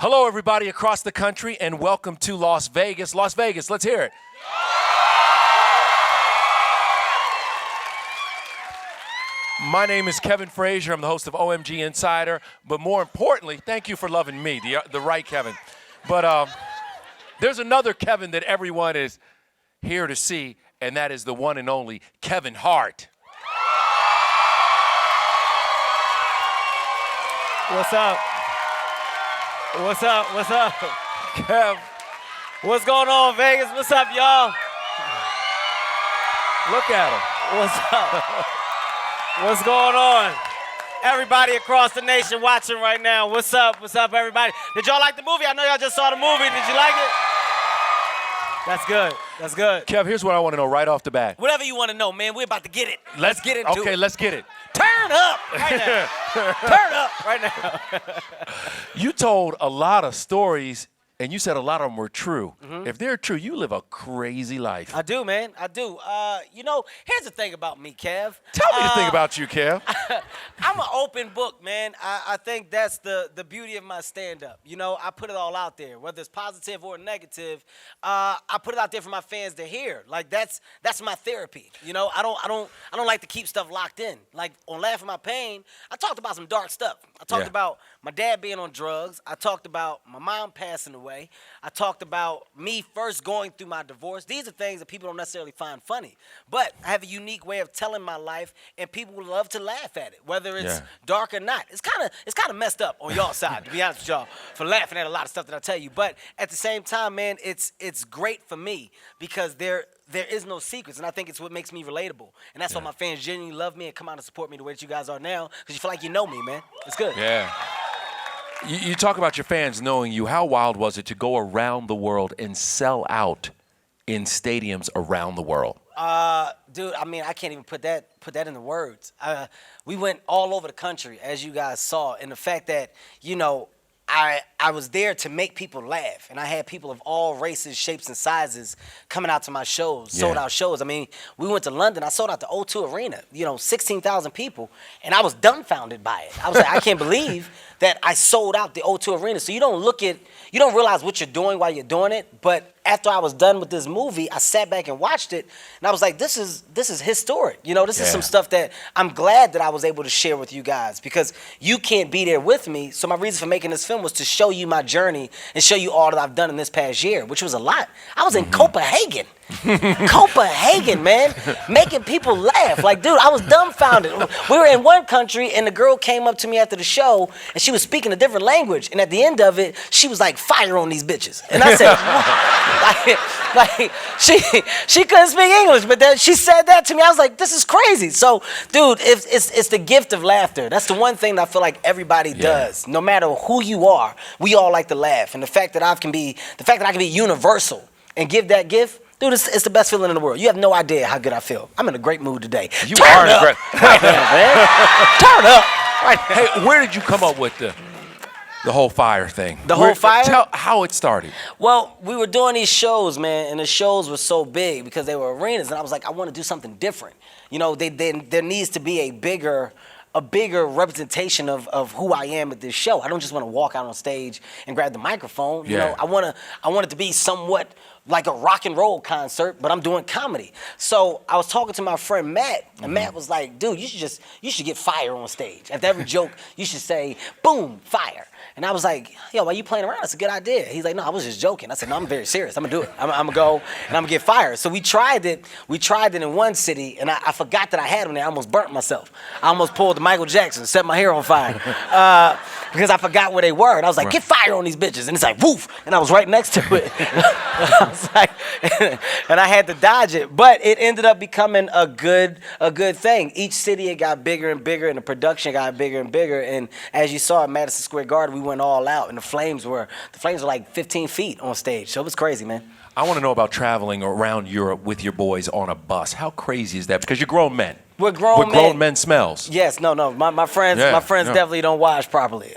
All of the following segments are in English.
Hello, everybody across the country, and welcome to Las Vegas. Las Vegas, let's hear it. My name is Kevin Frazier. I'm the host of OMG Insider. But more importantly, thank you for loving me, the right Kevin. But there's another Kevin that everyone is here to see, and that is the one and only Kevin Hart. What's up? What's up? What's up? Kev. What's going on, Vegas? What's up, y'all? Look at him. What's up? What's going on? Everybody across the nation watching right now. What's up? What's up, everybody? Did y'all like the movie? I know y'all just saw the movie. Did you like it? That's good. That's good. Kev, here's what I want to know right off the bat. Whatever you want to know, man. We're about to get it. Let's get into it. Okay, let's get it. Turn up right now. Turn up right now. You told a lot of stories, and you said a lot of them were true. Mm-hmm. If they're true, you live a crazy life. I do, man. I do. You know, here's the thing about me, Kev. Tell me the thing about you, Kev. I'm an open book, man. I think that's the beauty of my stand-up. You know, I put it all out there, whether it's positive or negative. I put it out there for my fans to hear. Like that's my therapy. You know, I don't like to keep stuff locked in. Like on Laugh at My Pain, I talked about some dark stuff. I talked about my dad being on drugs. I talked about my mom passing away. I talked about me first going through my divorce. These are things that people don't necessarily find funny. But I have a unique way of telling my life, and people would love to laugh at it, whether it's dark or not. It's kind of messed up on y'all side, to be honest with y'all, for laughing at a lot of stuff that I tell you. But at the same time, man, it's great for me because there is no secrets, and I think it's what makes me relatable. And that's why my fans genuinely love me and come out and support me the way that you guys are now, because you feel like you know me, man. It's good. Yeah. You talk about your fans knowing you. How wild was it to go around the world and sell out in stadiums around the world? Dude, I mean, I can't even put that into words. We went all over the country, as you guys saw, and the fact that, you know, I was there to make people laugh, and I had people of all races, shapes, and sizes coming out to my shows, sold out shows. I mean, we went to London. I sold out the O2 Arena, 16,000 people, and I was dumbfounded by it. I was like, I can't believe that I sold out the O2 Arena. So you don't realize what you're doing while you're doing it, but after I was done with this movie, I sat back and watched it, and I was like, this is historic. This is some stuff that I'm glad that I was able to share with you guys, because you can't be there with me. So my reason for making this film was to show you my journey and show you all that I've done in this past year, which was a lot. I was in Copenhagen. Copenhagen, man, making people laugh. Like, dude, I was dumbfounded. We were in one country, and the girl came up to me after the show, and she was speaking a different language. And at the end of it, she was like, "Fire on these bitches." And I said, like she couldn't speak English, but then she said that to me. I was like, this is crazy. So, dude, it's the gift of laughter. That's the one thing that I feel like everybody does. No matter who you are, we all like to laugh. And the fact that I can be universal and give that gift. Dude, it's the best feeling in the world. You have no idea how good I feel. I'm in a great mood today. You are in a great right now, man. Turn up. Right. Hey, where did you come up with the whole fire thing? Whole fire? Tell how it started. Well, we were doing these shows, man, and the shows were so big because they were arenas, and I was like, I want to do something different. There needs to be a bigger representation of who I am at this show. I don't just want to walk out on stage and grab the microphone. I want it to be somewhat like a rock and roll concert, but I'm doing comedy. So I was talking to my friend Matt, and Matt was like, dude, you should get fire on stage. After every joke, you should say, boom, fire. And I was like, yo, why are you playing around? That's a good idea. He's like, no, I was just joking. I said, no, I'm very serious. I'm gonna do it. I'm gonna go and I'm gonna get fired. So we tried it. We tried it in one city, and I forgot that I had one there. I almost burnt myself. I almost pulled the Michael Jackson, set my hair on fire, because I forgot where they were. And I was like, get fire on these bitches. And it's like, woof. And I was right next to it. I was like, and I had to dodge it. But it ended up becoming a good thing. Each city, it got bigger and bigger, and the production got bigger and bigger. And as you saw at Madison Square Garden, we went all out, and the flames were like 15 feet on stage. So it was crazy, man. I want to know about traveling around Europe with your boys on a bus. How crazy is that? Because you're grown men. We're grown men smells. Yes, no. My friends definitely don't wash properly.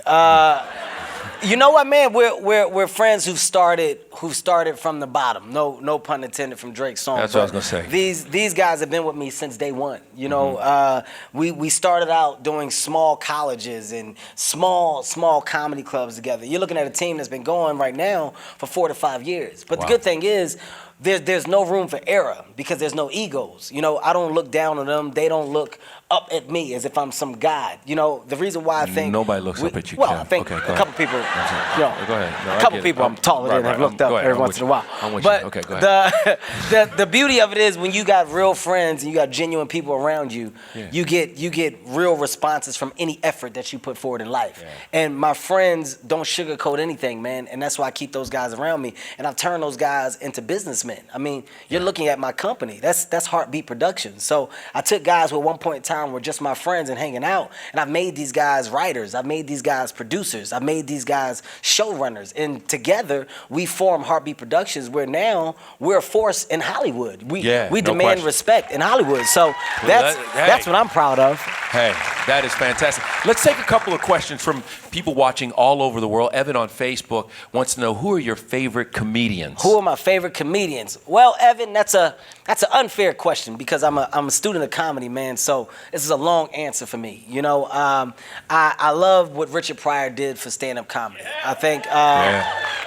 You know what, man? We're friends who've started who started from the bottom. No pun intended from Drake's song. That's what I was gonna say. These guys have been with me since day one. You know, we started out doing small colleges and small comedy clubs together. You're looking at a team that's been going right now for 4 to 5 years. But the good thing is, there's no room for error because there's no egos. You know, I don't look down on them. They don't look up at me as if I'm some god. You know, the reason why I think nobody looks up at you. Well, Kev. I think Okay, a couple people. You know, go ahead. No, a couple people I'm taller than have looked up every once in a while. I'm with but you. Okay, go ahead. the beauty of it is when you got real friends and you got genuine people around you, you get real responses from any effort that you put forward in life. Yeah. And my friends don't sugarcoat anything, man. And that's why I keep those guys around me. And I've turned those guys into businessmen. I mean, you're looking at my company. That's Heartbeat Productions. So I took guys who at one point in time were just my friends and hanging out, and I've made these guys writers. I've made these guys producers. I've made these guys showrunners. And together we form Heartbeat Productions, where now we're a force in Hollywood. We demand respect in Hollywood. So that's what I'm proud of. Hey, that is fantastic. Let's take a couple of questions from people watching all over the world. Evan on Facebook wants to know, who are your favorite comedians? Who are my favorite comedians? Well, Evan, that's an unfair question because I'm a student of comedy, man. So this is a long answer for me. You know, I love what Richard Pryor did for stand-up comedy. I think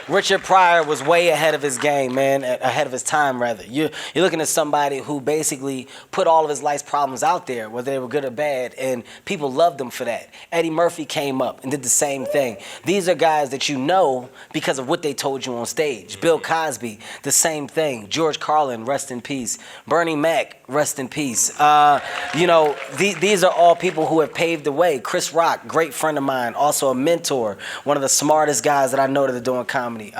Richard Pryor was way ahead of his game, man, ahead of his time, rather. You're looking at somebody who basically put all of his life's problems out there, whether they were good or bad, and people loved him for that. Eddie Murphy came up and did the same thing. These are guys that you know because of what they told you on stage. Bill Cosby, the same thing. George Carlin, rest in peace. Bernie Mac, rest in peace. You know, these are all people who have paved the way. Chris Rock, great friend of mine, also a mentor, one of the smartest guys that I know that are doing comedy.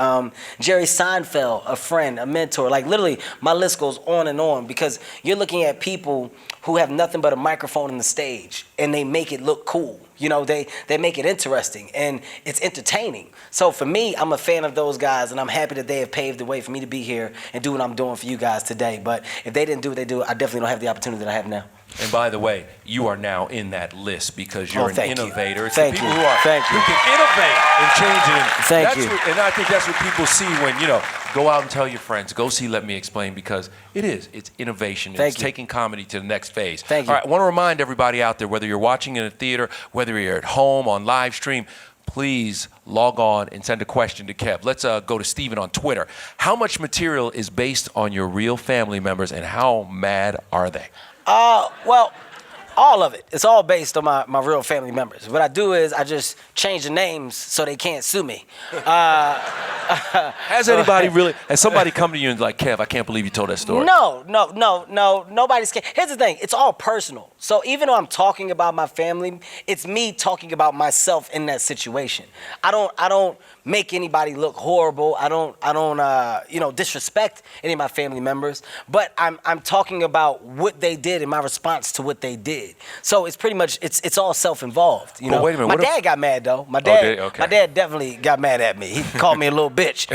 Jerry Seinfeld, a friend, a mentor. Like literally, my list goes on because you're looking at people who have nothing but a microphone on the stage and they make it look cool. You know, they make it interesting and it's entertaining. So for me, I'm a fan of those guys and I'm happy that they have paved the way for me to be here and do what I'm doing for you guys today. But if they didn't do what they do, I definitely don't have the opportunity that I have now. And by the way, you are now in that list because you're an innovator. It's the people who can innovate and change it. And I think that's what people see when, you know, go out and tell your friends, go see Let Me Explain, because it's innovation. It's taking comedy to the next phase. Thank you. All right, I want to remind everybody out there, whether you're watching in a theater, whether you're at home on live stream, please log on and send a question to Kev. Let's go to Steven on Twitter. How much material is based on your real family members and how mad are they? Well, all of it. It's all based on my real family members. What I do is I just change the names so they can't sue me. Has somebody come to you and like, Kev, I can't believe you told that story? No. Nobody's scared. Here's the thing. It's all personal. So even though I'm talking about my family, it's me talking about myself in that situation. I don't make anybody look horrible. I don't disrespect any of my family members, but I'm talking about what they did and my response to what they did. So it's pretty much it's all self-involved. You know. Wait a minute. My dad got mad though. My dad definitely got mad at me. He called me a little bitch.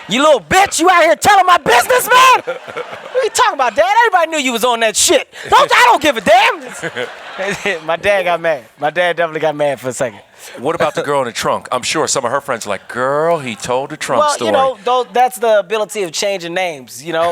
You little bitch, you out here telling my business, man? What are you talking about, Dad? Everybody knew you was on that shit. I don't give a damn. My dad got mad. My dad definitely got mad for a second. What about the girl in the trunk? I'm sure some of her friends are like, girl, he told the trunk story. Well, you know, that's the ability of changing names, you know.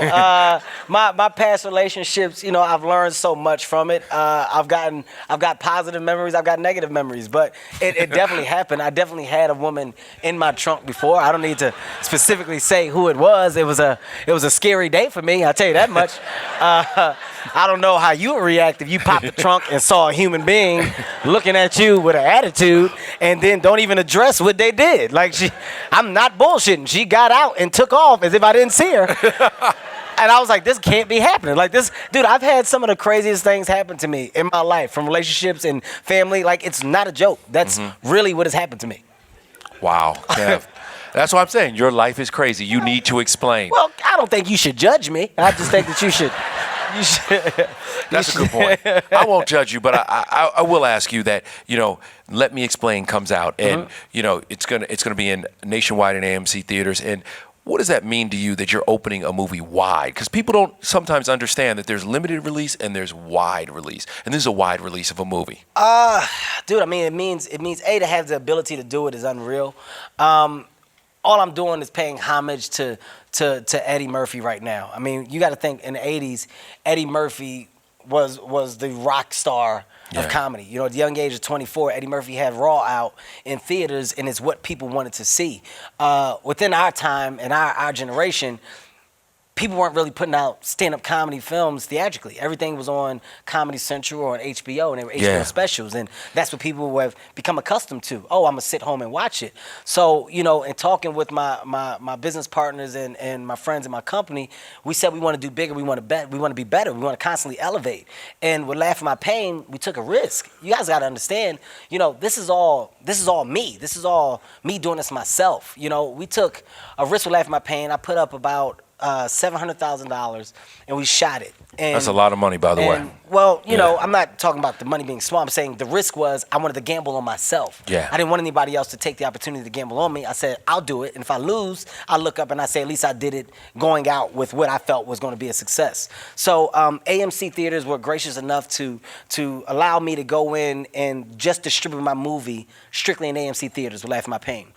My past relationships, you know, I've learned so much from it. I've got positive memories, I've got negative memories, but it definitely happened. I definitely had a woman in my trunk before. I don't need to specifically say who it was. It was a scary day for me, I'll tell you that much. I don't know how you would react if you popped the trunk and saw a human being looking at you with an attitude and then don't even address what they did. Like, I'm not bullshitting. She got out and took off as if I didn't see her. And I was like, this can't be happening. Like this, dude, I've had some of the craziest things happen to me in my life, from relationships and family. Like, it's not a joke. That's really what has happened to me. Wow, Kev. That's what I'm saying. Your life is crazy. You need to explain. Well, I don't think you should judge me. I just think that you should. That's a good point. I won't judge you, but I will ask you that, you know, Let Me Explain comes out, and you know it's gonna be in nationwide in AMC theaters. And what does that mean to you that you're opening a movie wide? Because people don't sometimes understand that there's limited release and there's wide release, and this is a wide release of a movie. Dude, I mean, it means to have the ability to do it is unreal. all I'm doing is paying homage to Eddie Murphy right now. I mean, you got to think in the 80s, Eddie Murphy was the rock star of comedy. You know, at the young age of 24, Eddie Murphy had Raw out in theaters, and it's what people wanted to see. Within our time and our generation, people weren't really putting out stand-up comedy films theatrically. Everything was on Comedy Central or on HBO, and they were HBO specials, and that's what people have become accustomed to. Oh, I'm gonna sit home and watch it. So, you know, in talking with my business partners and my friends in my company, we said we want to do bigger, we want to be better, we want to constantly elevate. And with Laugh at My Pain, we took a risk. You guys got to understand, you know, this is all me. This is all me doing this myself. You know, we took a risk with Laugh at My Pain. I put up about $700,000, and we shot it. And, that's a lot of money, by the way. Well, you know, I'm not talking about the money being small. I'm saying the risk was I wanted to gamble on myself. Yeah. I didn't want anybody else to take the opportunity to gamble on me. I said, I'll do it, and if I lose, I'll look up and I say, at least I did it going out with what I felt was going to be a success. So AMC Theaters were gracious enough to allow me to go in and just distribute my movie strictly in AMC Theaters with Laugh at My Pain.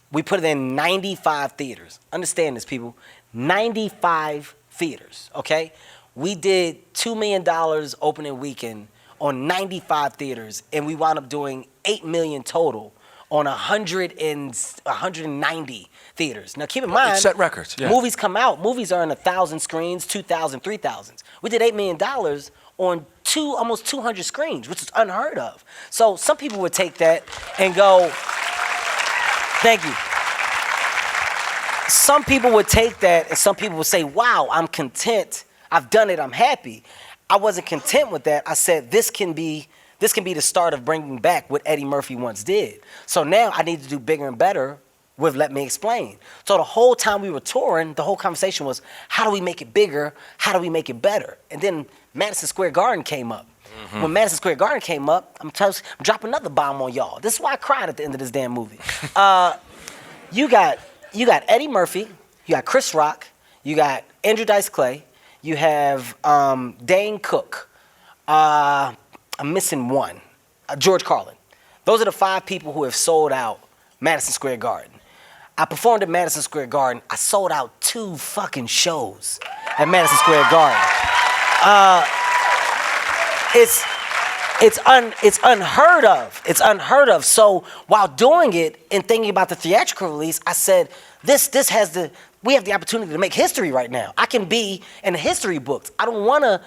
We put it in 95 theaters. Understand this, people. 95 theaters, okay? We did $2 million opening weekend on 95 theaters, and we wound up doing $8 million total on 190 theaters. Now, keep in mind, set records. Yeah. Movies come out. Movies are in 1,000 screens, 2,000, 3,000. We did $8 million on almost 200 screens, which is unheard of. So some people would take that and go, thank you. Some people would take that and some people would say, wow, I'm content. I've done it. I'm happy. I wasn't content with that. I said, this can be the start of bringing back what Eddie Murphy once did. So now I need to do bigger and better with Let Me Explain. So the whole time we were touring, the whole conversation was, how do we make it bigger? How do we make it better? And then Madison Square Garden came up. Mm-hmm. When Madison Square Garden came up, I'm dropping another bomb on y'all. This is why I cried at the end of this damn movie. You got Eddie Murphy, you got Chris Rock, you got Andrew Dice Clay, you have Dane Cook. I'm missing one, George Carlin. Those are the 5 people who have sold out Madison Square Garden. I performed at Madison Square Garden. I sold out 2 fucking shows at Madison Square Garden. It's unheard of. It's unheard of. So while doing it and thinking about the theatrical release, I said, we have the opportunity to make history right now. I can be in the history books. I don't wanna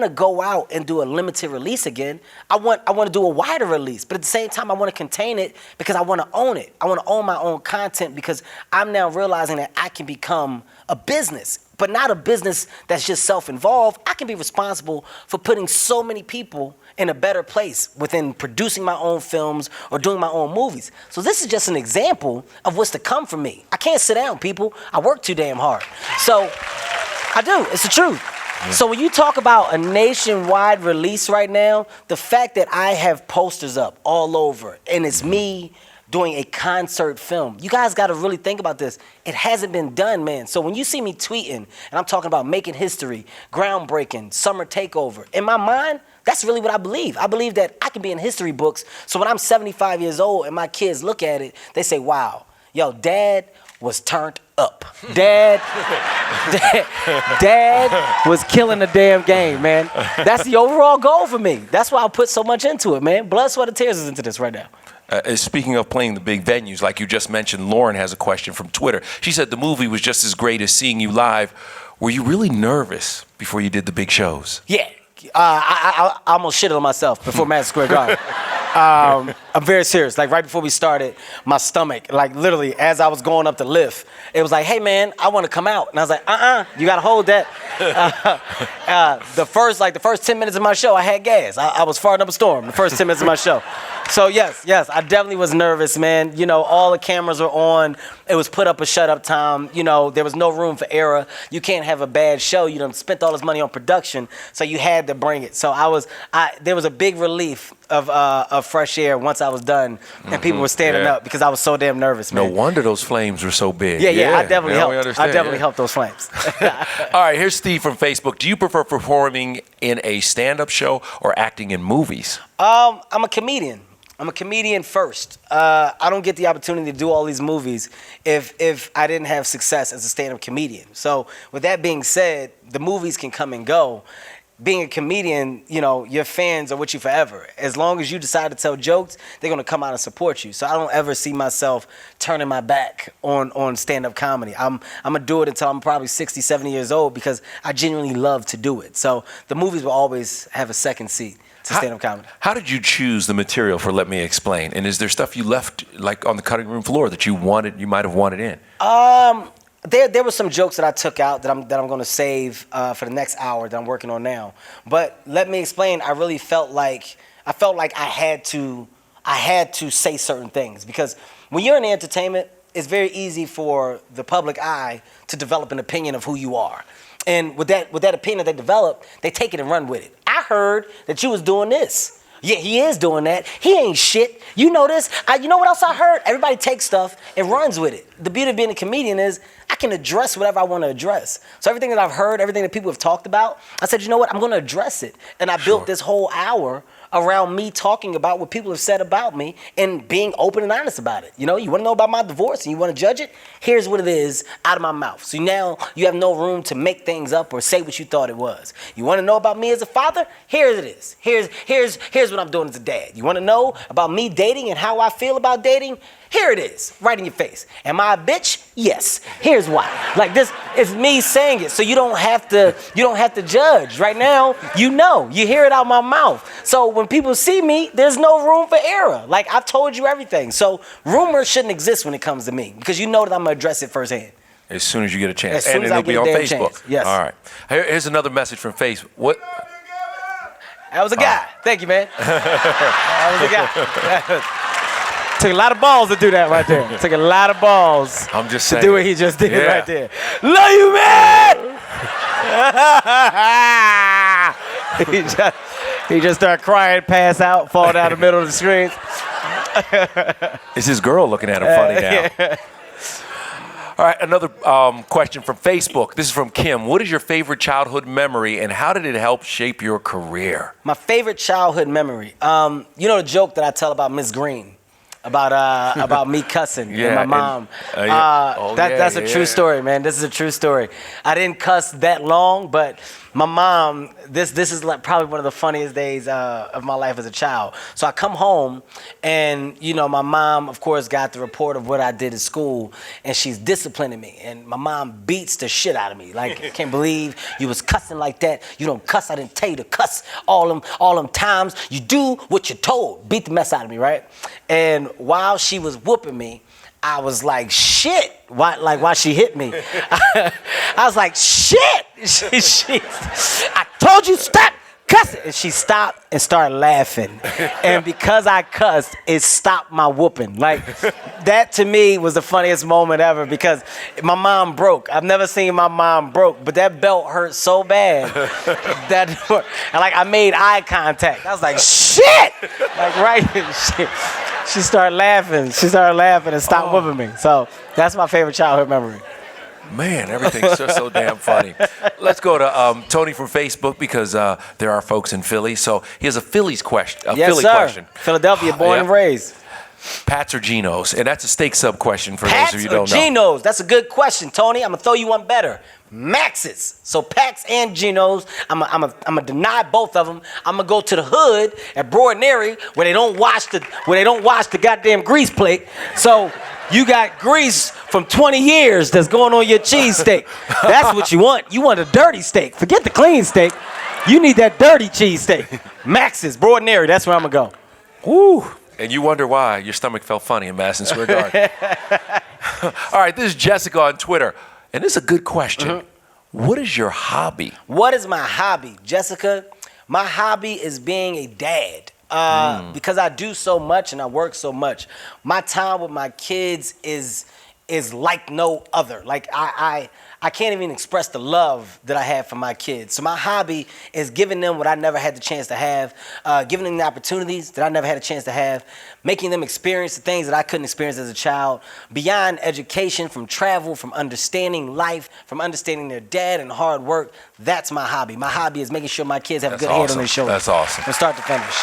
go out and do a limited release again. I want to do a wider release, but at the same time, I want to contain it because I want to own it. I want to own my own content because I'm now realizing that I can become a business, but not a business that's just self-involved. I can be responsible for putting so many people in a better place within producing my own films or doing my own movies. So this is just an example of what's to come for me. I can't sit down, people. I work too damn hard. So I do. It's the truth. Yeah. So when you talk about a nationwide release right now, the fact that I have posters up all over and it's me doing a concert film. You guys got to really think about this. It hasn't been done, man. So when you see me tweeting and I'm talking about making history, groundbreaking, summer takeover, in my mind, that's really what I believe. I believe that I can be in history books. So when I'm 75 years old and my kids look at it, they say, wow, yo, Dad was turned up. Dad was killing the damn game, man. That's the overall goal for me. That's why I put so much into it, man. Blood, sweat, and tears is into this right now. Speaking of playing the big venues, like you just mentioned, Lauren has a question from Twitter. She said the movie was just as great as seeing you live. Were you really nervous before you did the big shows? Yeah. I almost shit on myself before Madison Square Garden. I'm very serious. Like right before we started, my stomach, like literally as I was going up the lift, it was like, hey man, I want to come out. And I was like, you got to hold that. The first 10 minutes of my show, I had gas. I was farting up a storm the first 10 minutes of my show. So yes, I definitely was nervous, man. You know, all the cameras were on. It was put up a shut up time. You know, there was no room for error. You can't have a bad show. You done spent all this money on production, so you had to bring it. So there was a big relief of fresh air once I was done, and people were standing up because I was so damn nervous, man. No wonder those flames were so big. Yeah, I definitely helped. I definitely helped those flames. All right, here's Steve from Facebook. Do you prefer performing in a stand-up show or acting in movies? I'm a comedian. I'm a comedian first. I don't get the opportunity to do all these movies if I didn't have success as a stand-up comedian. So with that being said, the movies can come and go. Being a comedian, you know, your fans are with you forever. As long as you decide to tell jokes, they're gonna come out and support you. So I don't ever see myself turning my back on stand-up comedy. I'm gonna do it until I'm probably 60, 70 years old because I genuinely love to do it. So the movies will always have a second seat to stand-up comedy. How did you choose the material for Let Me Explain? And is there stuff you left like on the cutting room floor that you might have wanted in? There were some jokes that I took out that I'm going to save for the next hour that I'm working on now. But Let Me Explain. I really felt like I had to say certain things because when you're in entertainment, it's very easy for the public eye to develop an opinion of who you are. And with that opinion they develop, they take it and run with it. I heard that you was doing this. Yeah, he is doing that. He ain't shit. You know this. You know what else I heard? Everybody takes stuff and runs with it. The beauty of being a comedian is I can address whatever I want to address. So everything that I've heard, everything that people have talked about, I said, you know what? I'm going to address it. And I built this whole hour around me talking about what people have said about me and being open and honest about it. You know, you want to know about my divorce and you want to judge it? Here's what it is out of my mouth. So now you have no room to make things up or say what you thought it was. You want to know about me as a father? Here it is. Here's what I'm doing as a dad. You want to know about me dating and how I feel about dating? Here it is, right in your face. Am I a bitch? Yes. Here's why. Like this is me saying it, so you don't have to judge. Right now, you know, you hear it out my mouth. So when people see me, there's no room for error. Like I've told you everything. So rumors shouldn't exist when it comes to me because you know that I'm gonna address it firsthand. As soon as you get a chance, and it'll be on Facebook. Chance. Yes. All right. Here's another message from Facebook. What? That was a guy. Thank you, man. That was a guy. Took a lot of balls to do that right there. Took a lot of balls. I'm just saying. To do what he just did right there. Love you, man! he just started crying, pass out, fall down the middle of the screen. Is his girl looking at him funny now? All right, another question from Facebook. This is from Kim. What is your favorite childhood memory, and how did it help shape your career? My favorite childhood memory. You know the joke that I tell about Miss Green? About me cussing and my mom. That's a true story, man. This is a true story. I didn't cuss that long, but my mom, this is like probably one of the funniest days of my life as a child. So I come home and, you know, my mom, of course, got the report of what I did at school and she's disciplining me. And my mom beats the shit out of me. Like, I can't believe you was cussing like that. You don't cuss. I didn't tell you to cuss all them times. You do what you're told. Beat the mess out of me, right? And while she was whooping me, I was like, shit. Why she hit me? I was like, shit. I told you stop cussing. And she stopped and started laughing. And because I cussed, it stopped my whooping. Like, that to me was the funniest moment ever because my mom broke. I've never seen my mom broke, but that belt hurt so bad. I made eye contact. I was like, shit. Like, right. She started laughing. And stopped whooping me. So that's my favorite childhood memory. Man, everything's so damn funny. Let's go to Tony from Facebook because there are folks in Philly. So he has a Phillies question. Philly question. Philadelphia, born and raised. Pats or Geno's? And that's a steak sub question for those of you who don't know. Pats or Geno's? That's a good question, Tony. I'm going to throw you one better. Max's. So Pats and Geno's, I'm gonna deny both of them. I'm gonna go to the hood at Broadnary where they don't wash the goddamn grease plate. So you got grease from 20 years that's going on your cheesesteak. That's what you want. You want a dirty steak. Forget the clean steak. You need that dirty cheesesteak. Max's, Broadnary. That's where I'm gonna go. Woo. And you wonder why your stomach felt funny in Madison Square Garden. All right, this is Jessica on Twitter. And this is a good question. Mm-hmm. What is your hobby? What is my hobby? Jessica, my hobby is being a dad. Because I do so much and I work so much. My time with my kids is like no other. Like I can't even express the love that I have for my kids. So my hobby is giving them what I never had the chance to have, giving them the opportunities that I never had a chance to have, making them experience the things that I couldn't experience as a child, beyond education, from travel, from understanding life, from understanding their dad and hard work. That's my hobby. My hobby is making sure my kids have a good head on their shoulders. That's awesome. From start to finish.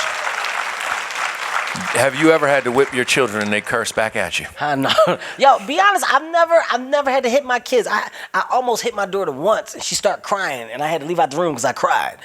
Have you ever had to whip your children and they curse back at you? I know. Yo, be honest, I've never had to hit my kids. I almost hit my daughter once, and she started crying, and I had to leave out the room because I cried.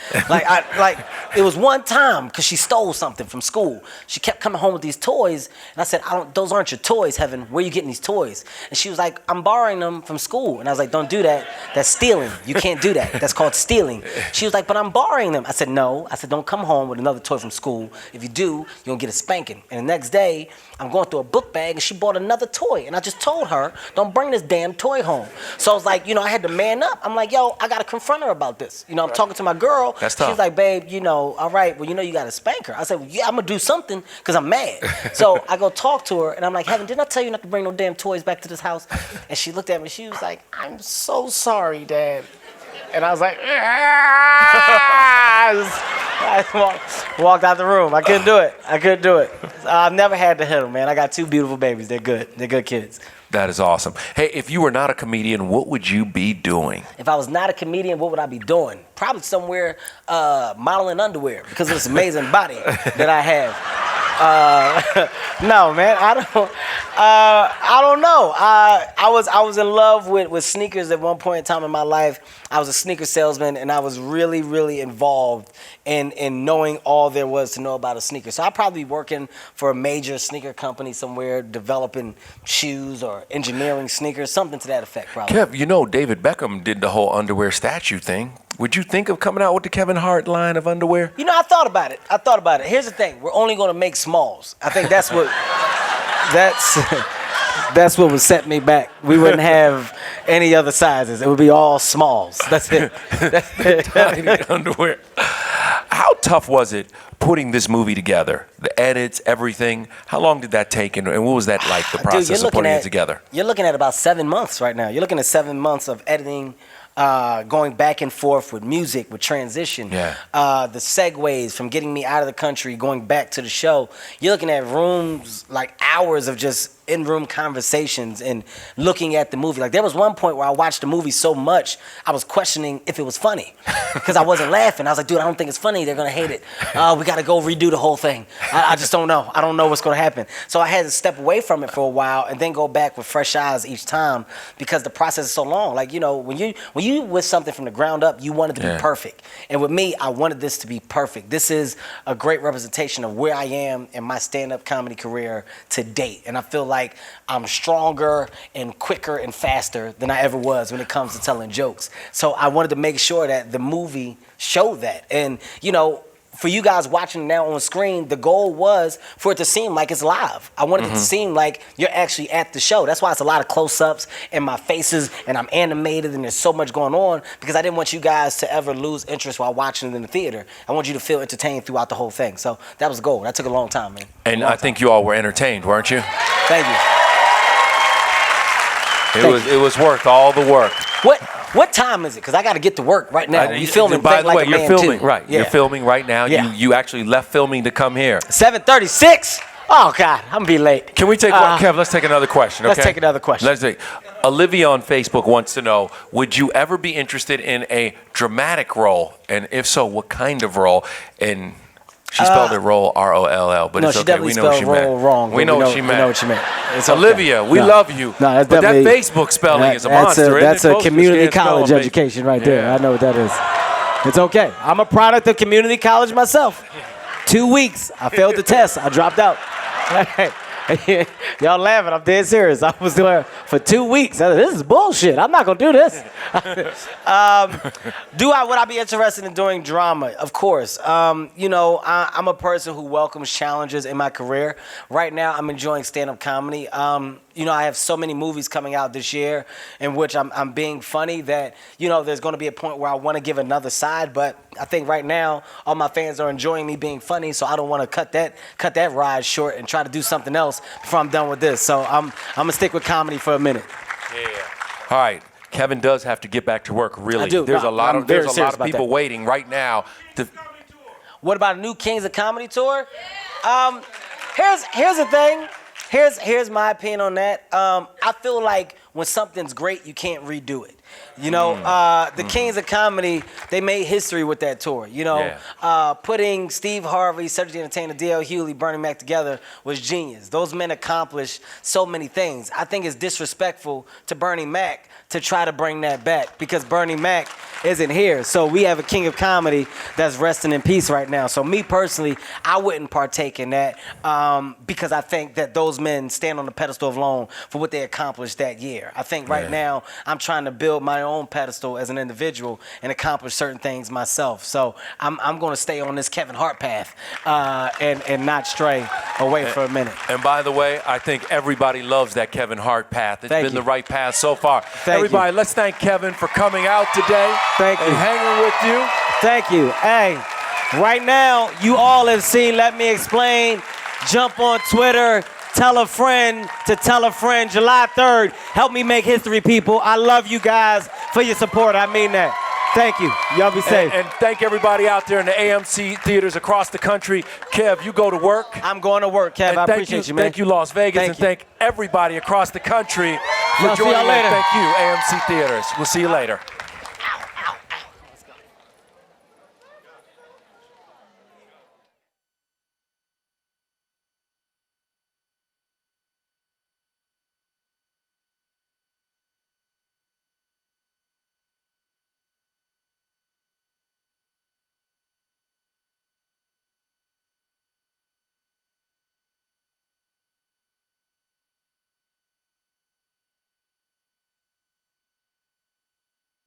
It was one time because she stole something from school. She kept coming home with these toys, and I said, those aren't your toys, Heaven. Where are you getting these toys? And she was like, I'm borrowing them from school. And I was like, don't do that. That's stealing. You can't do that. That's called stealing. She was like, but I'm borrowing them. I said, no. I said, don't come home with another toy from school. If you do, you're going to get a spanking. And the next day, I'm going through a book bag, and she bought another toy. And I just told her, don't bring this damn toy home. So I was like, I had to man up. I'm like, yo, I got to confront her about this. I'm talking to my girl. That's tough. She's like, babe, all right, well, you got to spank her. I said, well, yeah, I'm going to do something because I'm mad. So I go talk to her, and I'm like, Heaven, didn't I tell you not to bring no damn toys back to this house? And she looked at me. She was like, I'm so sorry, Dad. And I was like, I walked out the room. I couldn't do it. I've never had to hit them, man. I got 2 beautiful babies. They're good. They're good kids. That is awesome. Hey, if you were not a comedian, what would you be doing? If I was not a comedian, what would I be doing? Probably somewhere modeling underwear because of this amazing body that I have. No, man, I don't know. I was in love with sneakers at one point in time in my life. I was a sneaker salesman, and I was really, really involved in knowing all there was to know about a sneaker. So I'd probably be working for a major sneaker company somewhere, developing shoes or engineering sneakers, something to that effect, probably. Kev, David Beckham did the whole underwear statue thing. Would you think of coming out with the Kevin Hart line of underwear? I thought about it. Here's the thing. We're only going to make smalls. I think that's what that's what would set me back. We wouldn't have any other sizes. It would be all smalls. That's it. Tiny underwear. How tough was it putting this movie together? The edits, everything. How long did that take, and what was that like, the process of putting it together? You're looking at about 7 months right now. You're looking at 7 months of editing, going back and forth with music, with transition, the segues from getting me out of the country, going back to the show. You're looking at rooms, like hours of just in-room conversations and looking at the movie. Like, there was one point where I watched the movie so much, I was questioning if it was funny because I wasn't laughing. I was like, dude, I don't think it's funny. They're going to hate it. We got to go redo the whole thing. I just don't know. I don't know what's going to happen. So I had to step away from it for a while and then go back with fresh eyes each time because the process is so long. Like, when you with something from the ground up, you want it to be perfect. And with me, I wanted this to be perfect. This is a great representation of where I am in my stand-up comedy career to date. And I feel like I'm stronger and quicker and faster than I ever was when it comes to telling jokes. So I wanted to make sure that the movie showed that. And, for you guys watching now on screen, the goal was for it to seem like it's live. I wanted it to seem like you're actually at the show. That's why it's a lot of close-ups and my faces, and I'm animated, and there's so much going on, because I didn't want you guys to ever lose interest while watching it in the theater. I want you to feel entertained throughout the whole thing. So that was the goal. That took a long time, man. And I think you all were entertained, weren't you? Thank you. It was worth all the work. What time is it? Because I got to get to work right now. You filming? By the way, like you're filming, too. right? Yeah. You're filming right now. Yeah. You actually left filming to come here. 7:36. Oh God, I'm gonna be late. Can we take one, Kev? Let's take another question. Okay? Let's take another question. Let's take. Olivia on Facebook wants to know: would you ever be interested in a dramatic role? And if so, what kind of role? And she spelled it role R-O-L-L, but no, it's she okay. definitely We know what she spelled meant. role wrong. We know what she meant. We know what she meant. It's okay. Olivia, we love you. No, that's but that definitely, Facebook spelling is a monster. That's isn't a it? community college education right there. I know what that is. It's okay. I'm a product of community college myself. 2 weeks. I failed the test. I dropped out. Y'all laughing. I'm dead serious. I was doing it for 2 weeks. I said, this is bullshit. I'm not going to do this. Would I be interested in doing drama? Of course. I'm a person who welcomes challenges in my career. Right now, I'm enjoying stand-up comedy. I have so many movies coming out this year in which I'm being funny that, there's going to be a point where I want to give another side. But I think right now, all my fans are enjoying me being funny, so I don't want to cut that ride short and try to do something else before I'm done with this. So I'm going to stick with comedy for a minute. Yeah. All right. Kevin does have to get back to work, really. I do. There's a lot of people that. waiting right now. What about a new Kings of Comedy tour? Here's the thing. Here's my opinion on that. I feel like when something's great, you can't redo it. You know, the Kings of Comedy, they made history with that tour. You know, putting Steve Harvey, Cedric the Entertainer, D.L. Hewley, Bernie Mac together was genius. Those men accomplished so many things. I think it's disrespectful to Bernie Mac to try to bring that back because Bernie Mac isn't here. So we have a King of Comedy that's resting in peace right now. So me personally, I wouldn't partake in that because I think that those men stand on the pedestal alone for what they accomplished that year. I think right now I'm trying to build my own pedestal as an individual and accomplish certain things myself. So I'm going to stay on this Kevin Hart path and not stray away for a minute. And by the way, I think everybody loves that Kevin Hart path. It's been the right path so far. Everybody, let's thank Kevin for coming out today. Thank you. And hanging with you. Thank you. Hey, right now, you all have seen Let Me Explain. Jump on Twitter. Tell a friend to tell a friend. July 3rd. Help me make history, people. I love you guys for your support. I mean that. Thank you. Y'all be safe. And thank everybody out there in the AMC theaters across the country. Kev, you go to work. I'm going to work, Kev. I appreciate you, man. Thank you, Las Vegas. Thank everybody across the country for joining us. Thank you, AMC theaters. We'll see you later.